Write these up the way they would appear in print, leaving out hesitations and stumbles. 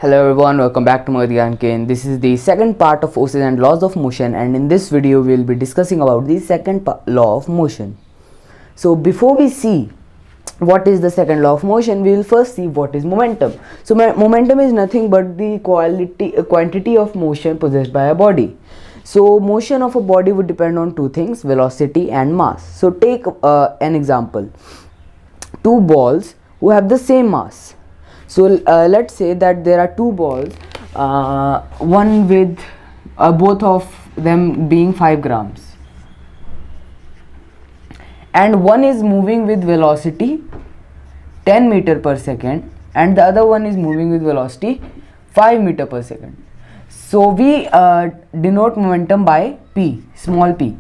Hello everyone, welcome back to Magdian Kane. This is the second part of forces and laws of motion, and in this video we will be discussing about the second law of motion. So before we see what is the second law of motion, we will first see what is momentum. So momentum is nothing but the quantity of motion possessed by a body. So motion of a body would depend on two things, velocity and mass. So take an example, two balls who have the same mass. So let's say that there are two balls, one with both of them being 5 grams, and one is moving with velocity 10 meter per second and the other one is moving with velocity 5 meter per second. So we denote momentum by P, small p.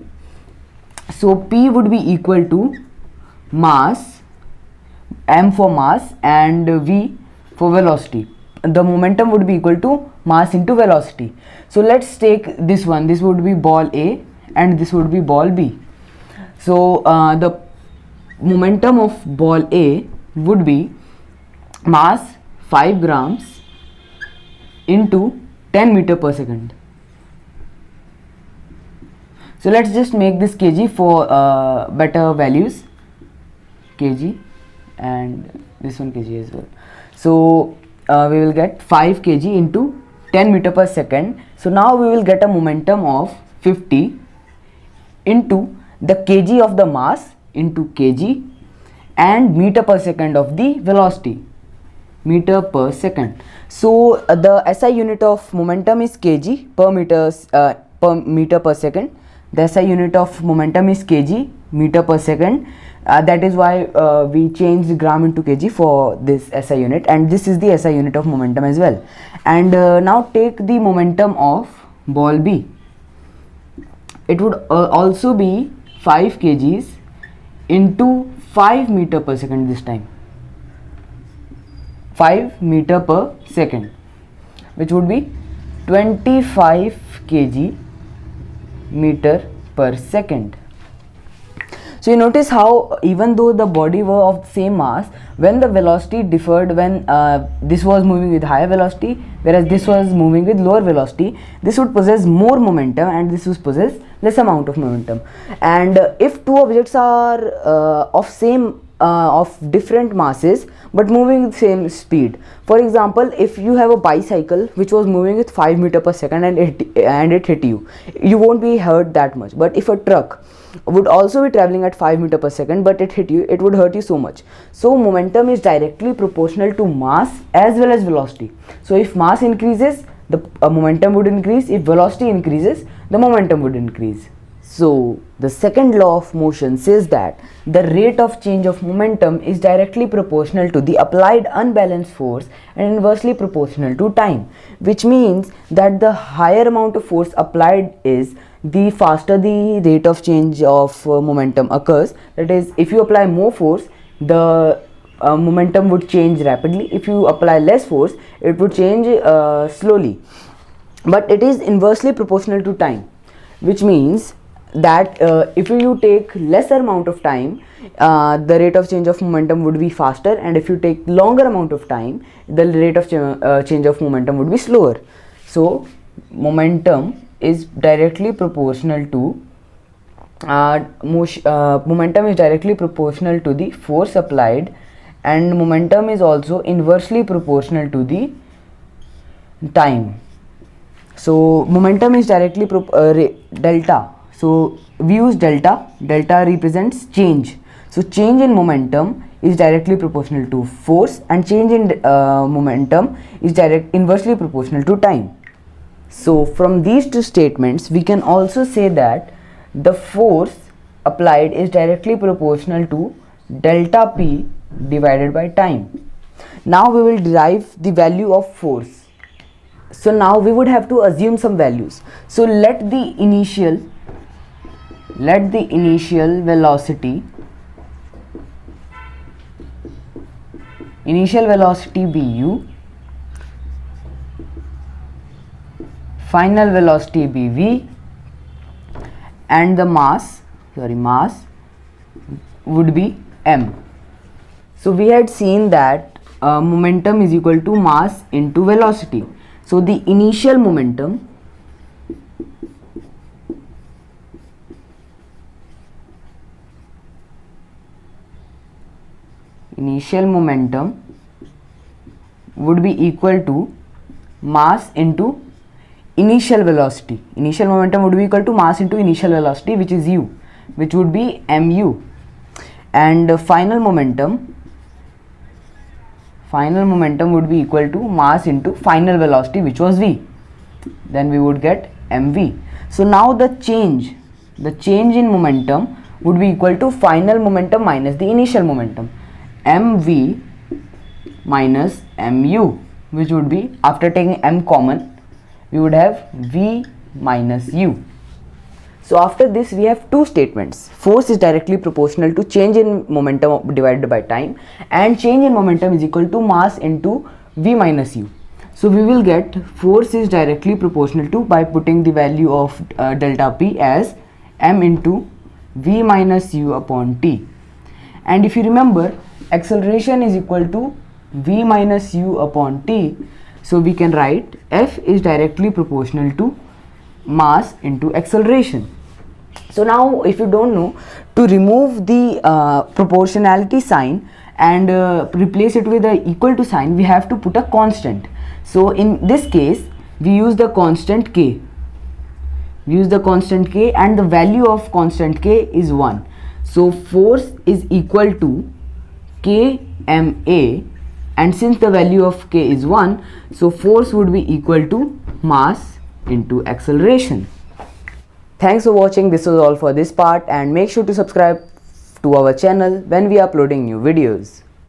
So P would be equal to mass, M for mass, and V for velocity. The momentum would be equal to mass into velocity. So let's take this one. This would be ball A and this would be ball B. So the momentum of ball A would be mass 5 grams into 10 meter per second. So let's just make this kg for better values, kg, and this one kg as well. So we will get 5 kg into 10 meter per second. So now we will get a momentum of 50 into the kg of the mass into kg and meter per second of the velocity, meter per second. So the SI unit of momentum is kg per meter per second. The SI unit of momentum is kg meter per second. That is why we changed gram into kg for this SI unit, and this is the SI unit of momentum as well. And now take the momentum of ball B. It would also be 5 kgs into 5 meter per second this time, 5 meter per second, which would be 25 kg meter per second. So you notice how even though the body were of the same mass, when the velocity differed, when this was moving with higher velocity whereas this was moving with lower velocity, this would possess more momentum and this would possess less amount of momentum. And if two objects are of different masses but moving with same speed, for example, if you have a bicycle which was moving with 5 meter per second and it hit you, you won't be hurt that much. But if a truck would also be traveling at 5 meter per second but it hit you, it would hurt you so much. So momentum is directly proportional to mass as well as velocity. So if mass increases, the momentum would increase. If velocity increases, the momentum would increase. So the second law of motion says that the rate of change of momentum is directly proportional to the applied unbalanced force and inversely proportional to time, which means that the higher amount of force applied is, the faster the rate of change of momentum occurs. That is, if you apply more force, the momentum would change rapidly. If you apply less force, it would change slowly. But it is inversely proportional to time, which means that if you take lesser amount of time, the rate of change of momentum would be faster, and if you take longer amount of time, the rate of change of momentum would be slower. So momentum is directly proportional to momentum is directly proportional to the force applied, and momentum is also inversely proportional to the time. So momentum is directly delta. So we use delta. Delta represents change. So change in momentum is directly proportional to force, and change in momentum is inversely proportional to time. So from these two statements, we can also say that the force applied is directly proportional to delta P divided by time. Now we will derive the value of force. So now we would have to assume some values. So let the initial velocity be u, final velocity be v, and the mass would be m. So we had seen that momentum is equal to mass into velocity. So the initial momentum would be equal to mass into initial velocity. Initial momentum would be equal to mass into initial velocity, which is u, which would be mu, and final momentum would be equal to mass into final velocity, which was v. Then we would get mv. So now the change in momentum would be equal to final momentum minus the initial momentum, mv minus mu, which would be, after taking m common, we would have v minus u. So after this we have two statements. Force is directly proportional to change in momentum divided by time, and change in momentum is equal to mass into v minus u. So we will get force is directly proportional to, by putting the value of delta p as m into v minus u upon t. And if you remember, acceleration is equal to v minus u upon t. So we can write F is directly proportional to mass into acceleration. So now, if you don't know, to remove the proportionality sign and replace it with a equal to sign, we have to put a constant. So in this case we use the constant k. And the value of constant k is 1. So force is equal to kma, and since the value of k is 1, so force would be equal to mass into acceleration. Thanks for watching. This was all for this part, and make sure to subscribe to our channel when we are uploading new videos.